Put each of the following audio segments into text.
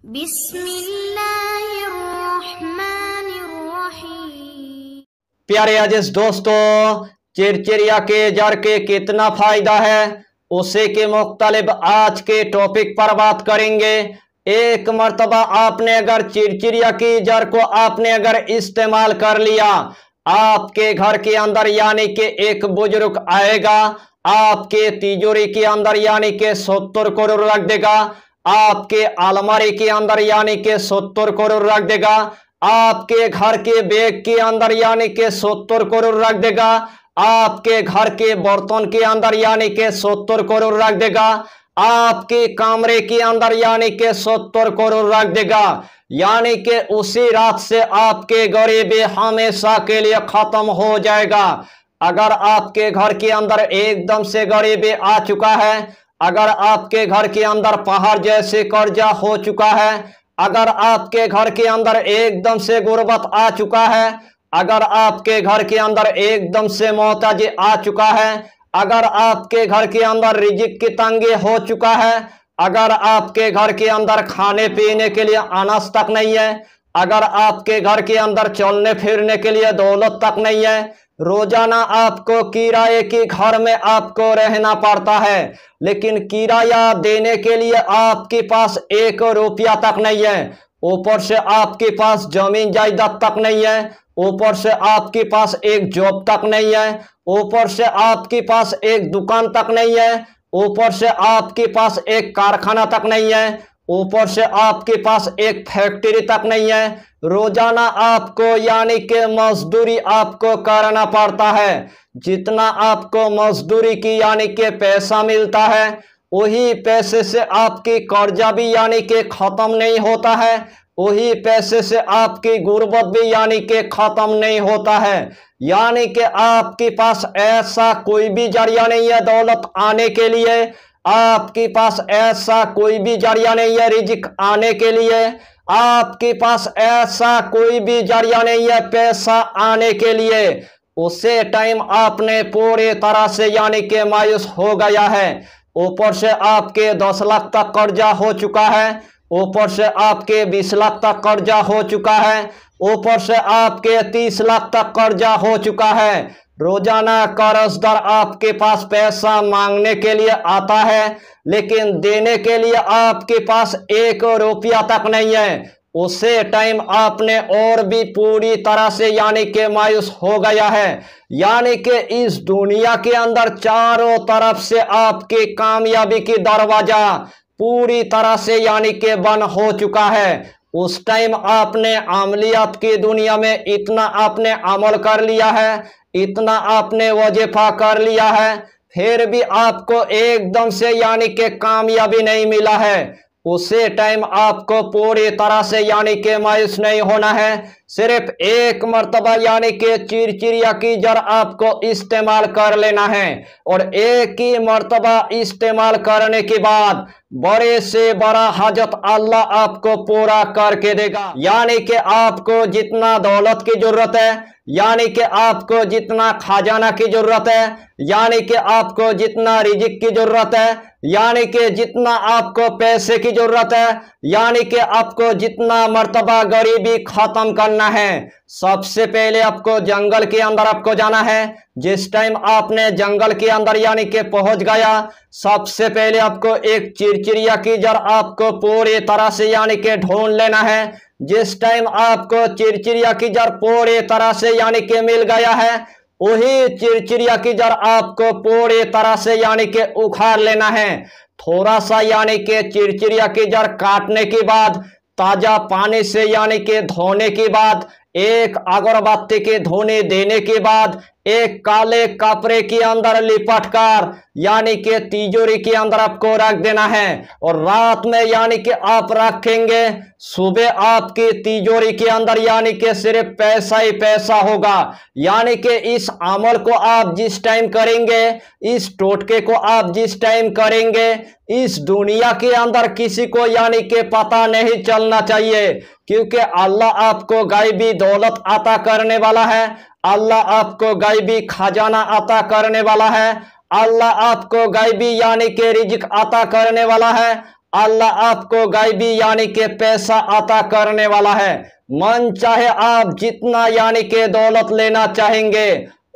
बिस्मिल्लाहिर्रहमानिर्रहीम। प्यारे अजीज दोस्तों, चिरचिरिया के जड़ के कितना फायदा है उसे के मुख्तलिफ आज के टॉपिक पर बात करेंगे। एक मर्तबा आपने अगर चिरचिरिया की जड़ को आपने अगर इस्तेमाल कर लिया, आपके घर के अंदर यानी कि एक बुजुर्ग आएगा, आपके तिजोरी के अंदर यानी कि 70 करोड़ रख देगा, आपके अलमारी के अंदर यानी कि 70 करोड़ रख देगा, आपके घर के बैग के अंदर यानी कि 70 करोड़ रख देगा, आपके घर के बर्तन के अंदर यानी कि 70 करोड़ रख देगा, आपके कमरे के अंदर यानी कि 70 करोड़ रख देगा। यानी कि उसी रात से आपके गरीबी हमेशा के लिए खत्म हो जाएगा। अगर आपके घर के अंदर एकदम से गरीबी आ चुका है, अगर आपके घर के अंदर पहाड़ जैसे कर्जा हो चुका है, अगर आपके घर के अंदर एकदम से गुर्बत आ चुका है, अगर आपके घर के अंदर एकदम से मोहताजी आ चुका है, अगर आपके घर के अंदर रिजिक की तंगी हो चुका है, अगर आपके घर के अंदर खाने पीने के लिए अनाज तक नहीं है, अगर आपके घर के अंदर चलने फिरने के लिए दौलत तक नहीं है, रोजाना आपको किराए के घर में आपको रहना पड़ता है, लेकिन किराया देने के लिए आपके पास 1 रुपया तक नहीं है, ऊपर से आपके पास जमीन जायदाद तक नहीं है, ऊपर से आपके पास एक जॉब तक नहीं है, ऊपर से आपके पास एक दुकान तक नहीं है, ऊपर से आपके पास एक कारखाना तक नहीं है, ऊपर से आपके पास एक फैक्ट्री तक नहीं है। रोजाना आपको यानी कि मजदूरी आपको करना पड़ता है। जितना आपको मजदूरी की यानी कि पैसा मिलता है, वही पैसे से आपकी कर्जा भी यानी कि खत्म नहीं होता है, वही पैसे से आपकी गुर्बत भी यानी कि खत्म नहीं होता है। यानी कि आपके पास ऐसा कोई भी जरिया नहीं है दौलत आने के लिए, आपके पास ऐसा कोई भी जरिया नहीं है रिजिक आने के लिए, आपके पास ऐसा कोई भी जरिया नहीं है पैसा आने के लिए। उसे टाइम आपने पूरी तरह से यानी कि मायूस हो गया है। ऊपर से आपके 10 लाख तक कर्जा हो चुका है, ऊपर से आपके 20 लाख तक कर्जा हो चुका है, ऊपर से आपके 30 लाख तक कर्जा हो चुका है। रोजाना कर्जदार आपके पास पैसा मांगने के लिए आता है, लेकिन देने के लिए आपके पास 1 रुपया तक नहीं है। उसे टाइम आपने और भी पूरी तरह से यानी कि मायूस हो गया है। यानी कि इस दुनिया के अंदर चारों तरफ से आपकी कामयाबी की दरवाजा पूरी तरह से यानी कि बंद हो चुका है। उस टाइम आपने अमलियात की दुनिया में इतना आपने अमल कर लिया है, इतना आपने वजीफा कर लिया है, फिर भी आपको एकदम से यानी कि कामयाबी नहीं मिला है। उसे टाइम आपको पूरी तरह से यानी कि मायूस नहीं होना है। सिर्फ एक मर्तबा यानी कि चिरचिरिया की जड़ आपको इस्तेमाल कर लेना है, और एक ही मर्तबा इस्तेमाल करने के बाद बड़े से बड़ा हाजत अल्लाह आपको पूरा करके देगा। यानी कि आपको जितना दौलत की जरूरत है, यानी कि आपको जितना खजाना की जरूरत है, यानी कि आपको जितना रिजिक की जरूरत है, यानी कि जितना आपको पैसे की जरूरत है, यानी कि आपको जितना मर्तबा गरीबी खत्म करना है, सबसे पहले आपको जंगल के अंदर आपको जाना है। जिस टाइम आपने जंगल के अंदर यानी कि पहुंच गया, सबसे पहले आपको एक चिरचिरिया की जड़ आपको पूरी तरह से यानी कि ढूंढ लेना है। जिस टाइम आपको चिरचिरिया की जड़ पूरी तरह से यानी कि मिल गया है, वही चिरचिरिया की जड़ आपको पूरी तरह से यानी कि उखाड़ लेना है। थोड़ा सा यानी कि चिरचिरिया की जड़ काटने के बाद, ताजा पानी से यानी कि धोने के बाद, एक अगरबत्ती के धोने देने के बाद, एक काले कपड़े के अंदर लिपट कर यानी कि तिजोरी के अंदर आपको रख देना है, और रात में यानी कि आप रखेंगे, सुबह आपकी तिजोरी के अंदर यानी कि सिर्फ पैसा ही पैसा होगा। यानी कि इस अमल को आप जिस टाइम करेंगे, इस टोटके को आप जिस टाइम करेंगे, इस दुनिया के अंदर किसी को यानी कि पता नहीं चलना चाहिए, क्योंकि अल्लाह आपको गायबी दौलत अता करने वाला है, अल्लाह आपको गायबी खजाना अता करने वाला है, अल्लाह आपको गायबी यानी कि रिजिक अता करने वाला है, अल्लाह आपको गायबी यानी के पैसा अता करने वाला है। मन चाहे आप जितना यानी के दौलत लेना चाहेंगे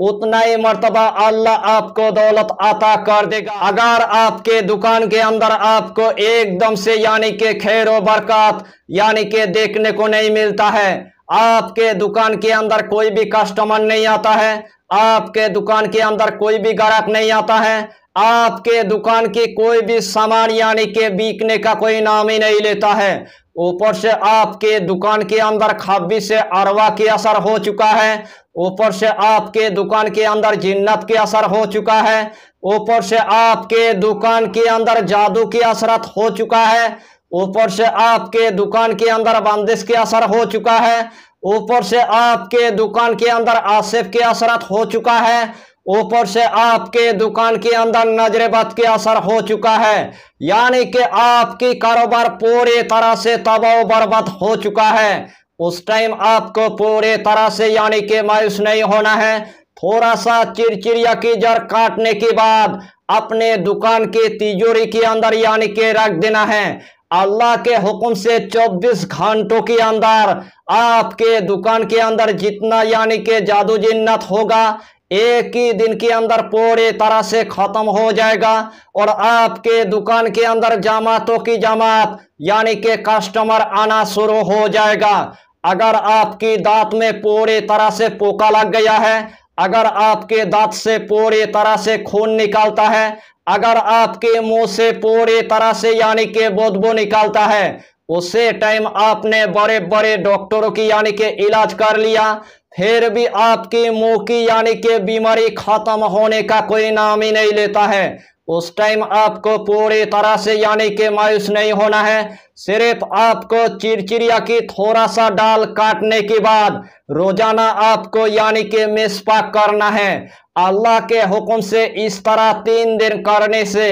उतना ही मर्तबा अल्लाह आपको दौलत अता कर देगा। अगर आपके दुकान के अंदर आपको एकदम से यानी के खैर व बरकत यानी के देखने को नहीं मिलता है, आपके दुकान के अंदर कोई भी कस्टमर नहीं आता है, आपके दुकान के अंदर कोई भी ग्राहक नहीं आता है, आपके दुकान की कोई भी सामान यानी के बिकने का कोई नाम ही नहीं लेता है, ऊपर से आपके दुकान के अंदर खब्बी से अरवा की असर हो चुका है, ऊपर से आपके दुकान के अंदर जिन्नत की असर हो चुका है, ऊपर से आपके दुकान के अंदर जादू की असरत हो चुका है, ऊपर से आपके दुकान के अंदर बंदिश की असर हो चुका है, ऊपर से आपके दुकान के अंदर आसिफ की असरत हो चुका है, ऊपर से आपके दुकान के अंदर नजर बद के असर हो चुका है, यानी कि आपकी कारोबार पूरी तरह से तबाह बर्बाद हो चुका है। उस टाइम आपको पूरी तरह से यानी कि मायूस नहीं होना है। थोड़ा सा चिड़चिड़िया की जड़ काटने के बाद अपने दुकान की तिजोरी के अंदर यानी कि रख देना है। अल्लाह के हुक्म से 24 घंटों के अंदर आपके दुकान के अंदर जितना यानी कि जादू जिन्नत होगा एक ही दिन के अंदर पूरी तरह से खत्म हो जाएगा और आपके दुकान के अंदर जमातों की जमात यानी कि कस्टमर आना शुरू हो जाएगा। अगर आपकी दांत में पूरी तरह से पोका लग गया है, अगर आपके दांत से पूरी तरह से खून निकलता है, अगर आपके मुंह से पूरी तरह से यानी कि बदबू निकलता है, उसे टाइम आपने बड़े बड़े डॉक्टरों की यानी कि इलाज कर लिया, फिर भी आपकी मुंह की यानी कि बीमारी खत्म होने का कोई नाम ही नहीं लेता है, उस टाइम आपको पूरी तरह से यानी कि मायूस नहीं होना है। सिर्फ आपको चिड़चिड़िया की थोड़ा सा डाल काटने के बाद रोजाना आपको यानी कि मिसपाक करना है। अल्लाह के हुक्म से इस तरह 3 दिन करने से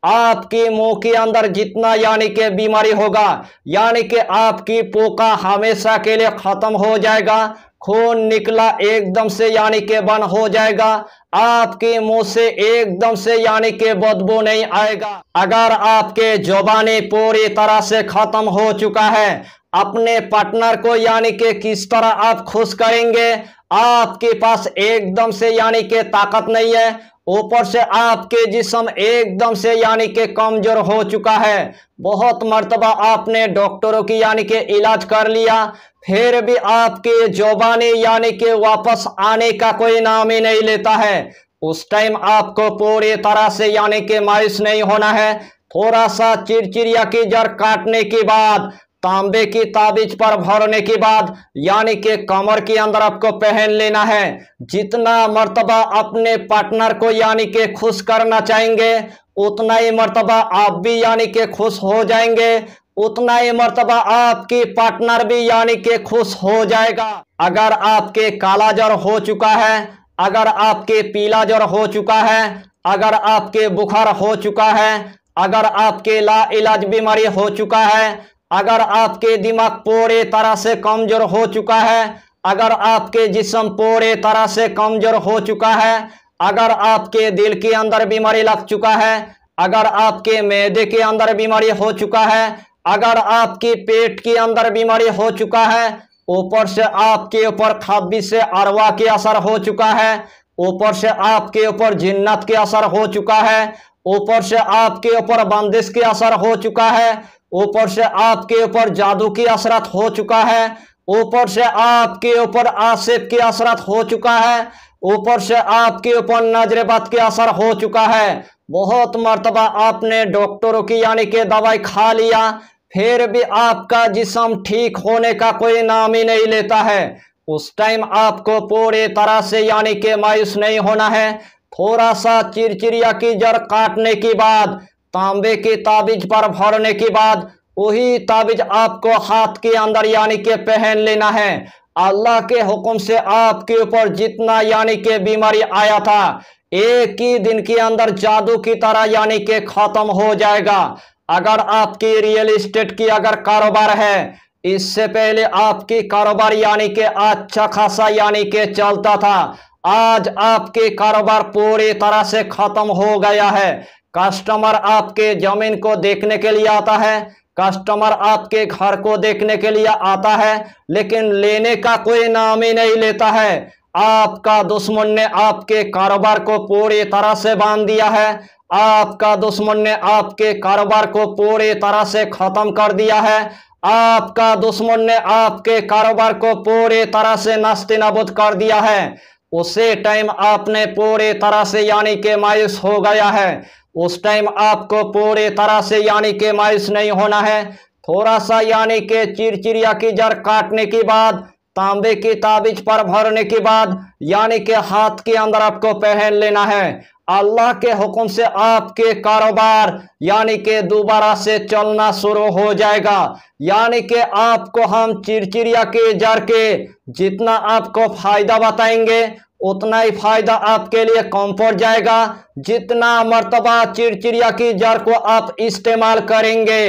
आपकी मुंह के अंदर जितना यानी कि बीमारी होगा यानी कि आपकी पोका हमेशा के लिए खत्म हो जाएगा, खून निकला एकदम से यानी कि बंद हो जाएगा, आपके मुंह से एकदम से यानी कि बदबू नहीं आएगा। अगर आपके जुबानी पूरी तरह से खत्म हो चुका है, अपने पार्टनर को यानी कि किस तरह आप खुश करेंगे, आपके पास एकदम से यानी कि ताकत नहीं है, ऊपर से आपके जिस्म एकदम से यानी कि कमजोर हो चुका है, बहुत मर्तबा आपने डॉक्टरों की यानी कि इलाज कर लिया, फिर भी आपके जुबानी यानी कि वापस आने का कोई नाम ही नहीं लेता है, उस टाइम आपको पूरी तरह से यानी कि मायूस नहीं होना है। थोड़ा सा चिड़चिड़िया की जड़ काटने के बाद तांबे की ताबीज पर भरने के बाद यानी कि कमर के अंदर आपको पहन लेना है। जितना मर्तबा अपने पार्टनर को यानी कि खुश करना चाहेंगे उतना ही मर्तबा आप भी यानी कि खुश हो जाएंगे, उतना ही मर्तबा आपकी पार्टनर भी यानी कि खुश हो जाएगा। अगर आपके काला जर हो चुका है, अगर आपके पीला जर हो चुका है, अगर आपके बुखार हो चुका है, अगर आपके ला इलाज बीमारी हो चुका है, अगर आपके दिमाग पूरी तरह से कमजोर हो चुका है, अगर आपके जिस्म पूरी तरह से कमजोर हो चुका है, अगर आपके दिल के अंदर बीमारी लग चुका है, अगर आपके मैदे के अंदर बीमारी हो चुका है, अगर आपके पेट के अंदर बीमारी हो चुका है, ऊपर से आपके ऊपर खब्बी से अरवा के असर हो चुका है, ऊपर से आपके ऊपर जिन्नत के असर हो चुका है, ऊपर से आपके ऊपर बंदिश के असर हो चुका है, ऊपर से आपके ऊपर जादू की असरत हो चुका है, ऊपर से आपके ऊपर आसिफ की असरत हो चुका है, ऊपर से आपके ऊपर नजर बद के असर हो चुका है। बहुत मर्तबा आपने डॉक्टरों की यानी कि दवाई खा लिया, फिर भी आपका जिस्म ठीक होने का कोई नाम ही नहीं लेता है, उस टाइम आपको पूरी तरह से यानी कि मायूस नहीं होना है। थोड़ा सा चिड़चिड़िया की जड़ काटने के बाद तांबे की ताबीज पर भरने के बाद वही ताबीज आपको हाथ के अंदर यानी कि पहन लेना है। अल्लाह के हुक्म से आपके ऊपर जितना यानी कि बीमारी आया था एक ही दिन के अंदर जादू की तरह यानी कि खत्म हो जाएगा। अगर आपकी रियल एस्टेट की अगर कारोबार है, इससे पहले आपकी कारोबार यानी कि अच्छा खासा यानी कि चलता था, आज आपके कारोबार पूरी तरह से खत्म हो गया है, कस्टमर आपके जमीन को देखने के लिए आता है, कस्टमर आपके घर को देखने के लिए आता है, लेकिन लेने का कोई नाम ही नहीं लेता है। आपका दुश्मन ने आपके कारोबार को पूरी तरह से बांध दिया है, आपका दुश्मन ने आपके कारोबार को पूरी तरह से खत्म कर दिया है, आपका दुश्मन ने आपके कारोबार को पूरी तरह से नास्तिनाबूद कर दिया है। उसी टाइम आपने पूरी तरह से यानी कि मायूस हो गया है। उस टाइम आपको पूरी तरह से यानी कि मायूस नहीं होना है। थोड़ा सा यानी कि चिरचिरिया की जड़ काटने के बाद, तांबे की ताबीज पर भरने के बाद यानी कि हाथ के अंदर आपको पहन लेना है। अल्लाह के हुक्म से आपके कारोबार यानी कि दोबारा से चलना शुरू हो जाएगा। यानी कि आपको हम चिरचिरिया के जड़ के जितना आपको फायदा बताएंगे उतना ही फायदा आपके लिए कम पड़ जाएगा। जितना मर्तबा चिरचिरिया की जड़ को आप इस्तेमाल करेंगे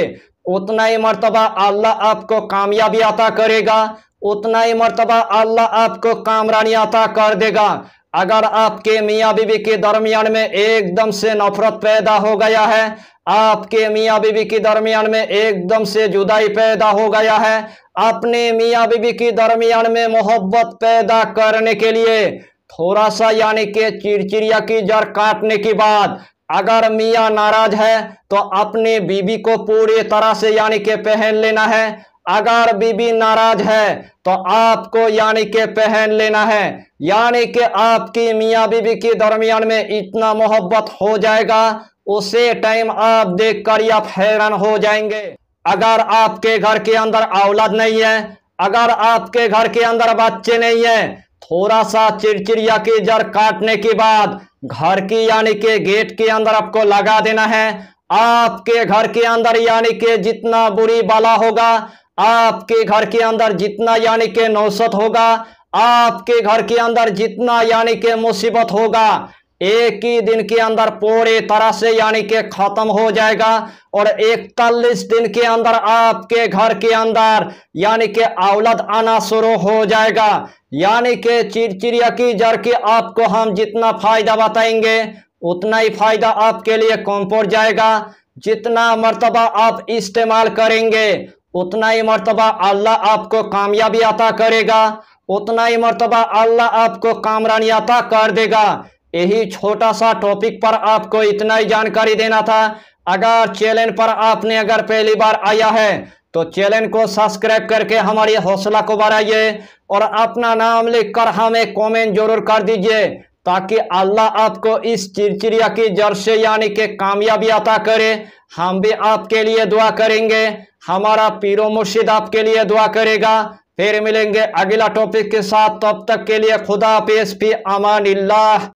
उतना ही मर्तबा अल्लाह आपको कामयाबी अता करेगा, उतना ही मर्तबा अल्लाह आपको कामरानी अता कर देगा। अगर आपके मियाँ बीवी के दरमियान में एकदम से नफरत पैदा हो गया है, आपके मियाँ बीवी के दरमियान में एकदम से जुदाई पैदा हो गया है, अपने मियाँ बीवी के दरमियान में मोहब्बत पैदा करने के लिए थोड़ा सा यानी कि चिरचिरिया की जड़ काटने के बाद अगर मियाँ नाराज है तो अपनी बीबी को पूरी तरह से यानी कि पहन लेना है। अगर बीबी नाराज है तो आपको यानी कि पहन लेना है। यानी कि आपकी मियाँ बीबी के दरमियान में इतना मोहब्बत हो जाएगा, उसे टाइम आप देखकर आप हैरान हो जाएंगे। अगर आपके घर के अंदर औलाद नहीं है, अगर आपके घर के अंदर बच्चे नहीं है, थोड़ा सा चिरचिरिया की जड़ काटने के बाद घर की यानी कि गेट के अंदर आपको लगा देना है। आपके घर के अंदर यानी कि जितना बुरी बला होगा, आपके घर के अंदर जितना यानी कि नौसत होगा, आपके घर के अंदर जितना यानी कि मुसीबत होगा, एक ही दिन के अंदर पूरी तरह से यानी कि खत्म हो जाएगा। और 41 दिन के अंदर आपके घर के अंदर यानी कि औलाद आना शुरू हो जाएगा। यानी कि चिरचिरिया की जड़ के आपको हम जितना फायदा बताएंगे उतना ही फायदा आपके लिए कम पड़ जाएगा। जितना मर्तबा आप इस्तेमाल करेंगे उतना ही मर्तबा अल्लाह आपको कामयाबी अता करेगा, उतना ही मर्तबा अल्लाह आपको कामरानी अता कर देगा। यही छोटा सा टॉपिक पर आपको इतना ही जानकारी देना था। अगर चैनल पर आपने अगर पहली बार आया है तो चैनल को सब्सक्राइब करके हमारी हौसला को बढ़ाइए और अपना नाम लिखकर हमें कमेंट जरूर कर दीजिए, ताकि अल्लाह आपको इस चिरचिरिया की जड़ से यानी कि कामयाबी अता करे। हम भी आपके लिए दुआ करेंगे, हमारा पीरो मुर्शिद आपके लिए दुआ करेगा। फिर मिलेंगे अगला टॉपिक के साथ, तब तक के लिए खुदा हाफिज़, फी अमानिल्लाह।